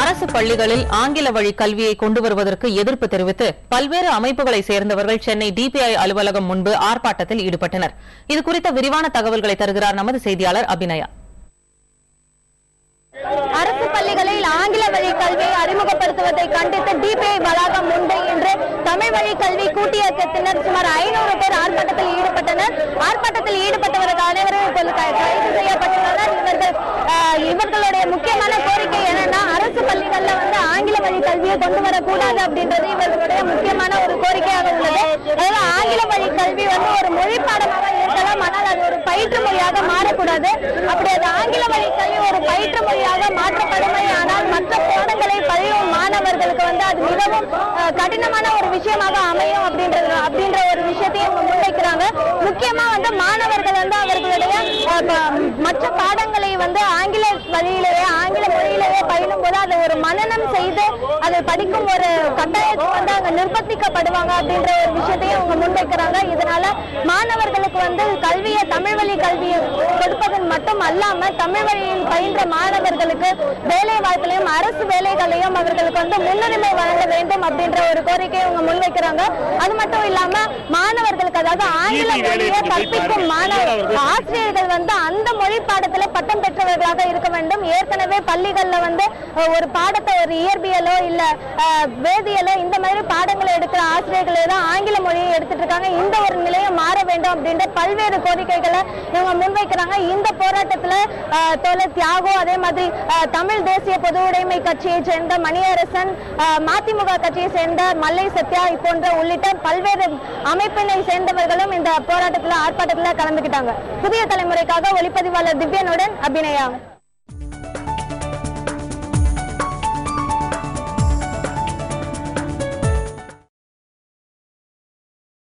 அரசு பள்ளிகளில் ஆங்கில வழி கல்வியை கொண்டு வருவதற்கு எதிர்ப்பு தெரிவித்து பல்வேறு அமைப்புகளை சேர்ந்தவர்கள் சென்னை டிபிஐ அலுவலகம் முன்பு ஆர்ப்பாட்டத்தில் ஈடுபட்டனர். இதுகுறித்த விரிவான தகவல்களை தருகிறார் நமது செய்தியாளர் அபிநயா. அரசு பள்ளிகளில் ஆங்கில வழி கல்வியை அறிமுகப்படுத்துவதை கண்டித்து டிபிஐ வளாகம் முன்பு இன்று தமிழ் வழி கல்வி கூட்டியக்கத்தினர் சுமார் 500 பேர் ஆர்ப்பாட்டத்தில் ஈடுபட்டனர். ஆர்ப்பாட்டத்தில் ஈடுபட்டவர்கள் அனைவரும் இப்போது கைது செய்யப்பட்டுள்ளனர். இவர்களுடைய முக்கியமான கோரிக்கை என்னன்னா, அரசு பள்ளிகள்ல ஆங்கில வழி கல்வியை கொண்டு வரக்கூடாது அப்படின்றது இவர்களுடைய முக்கியமான ஒரு கோரிக்கையாக உள்ளது. அதாவது ஆங்கில வழி கல்வி ஒரு மொழி பாடமாக இருக்கலாம், ஆனால் அது ஒரு பயிற்று மொழியாக மாறக்கூடாது. அப்படி அது ஆங்கில வழி கல்வி ஒரு பயிற்று மொழியாக மாற்றப்படுமே ஆனால் மற்ற பாடங்களை பயிலும் மாணவர்களுக்கு அது மிகவும் கடினமான ஒரு விஷயமாக அமையும் அப்படின்ற ஒரு விஷயத்தையும் முன்வைக்கிறாங்க. முக்கியமா மாணவர்கள் அவர்களுடைய மற்ற பாடங்களை ஆங்கில வழியிலேயே ஆங்கில மொழியிலேயே பயிலும் போது அதை ஒரு மனனம் செய்து அதை படிக்கும் ஒரு கட்டாயத்துக்கு அங்க நிர்பந்திக்கப்படுவாங்க அப்படின்ற ஒரு விஷயத்தையும் அவங்க முன்வைக்கிறாங்க. இதனால மாணவர்களுக்கு கல்வியை தமிழ் வழி கல்வியை கொடுப்பதன் மட்டும் அல்லாம தமிழ் வழியில் பயின்ற மாணவர்களுக்கு வேலை வாய்ப்புகளையும் அரசு வேலைகளையும் அவர்களுக்கு முன்னுரிமை வழங்க வேண்டும் அப்படின்ற ஒரு கோரிக்கையை அவங்க முன்வைக்கிறாங்க. அது மட்டும் இல்லாம மாணவர்களுக்கு, அதாவது ஆங்கில மொழியை கற்பிக்கும் ஆசிரியர்கள் அந்த மொழி பாடத்துல பட்டம் பெற்றவர்களாக இருக்க வேண்டும். ஏற்கனவே பள்ளிகள்ல ஒரு பாடத்தை ஒரு இயற்பியலோ இல்ல வேதியியலோ இந்த மாதிரி பாடங்களை எடுக்கிற ஆசிரியர்களே தான் ஆங்கில மொழியை எடுத்துட்டு இருக்காங்க. இந்த ஒரு நிலையை மாற வேண்டும் அப்படின்ற பல்வேறு கோரிக்கைகளை இவங்க முன்வைக்கிறாங்க. இந்த போராட்டத்துல தோழர் தியாகோ, அதே மாதிரி தமிழ் தேசிய பொது உடைமை கட்சியை சேர்ந்த மணியரசன், மதிமுக கட்சியை சேர்ந்த மல்லை சத்யா போன்ற உள்ளிட்ட பல்வேறு அமைப்பினை சேர்ந்தவர்களும் இந்த போராட்டத்தில் ஆர்ப்பாட்டத்தில் கலந்துக்கிட்டாங்க. புதிய தலைமுறைக்காக ஒளிப்பதிவாளர் திவ்யனுடன் அபிநயா.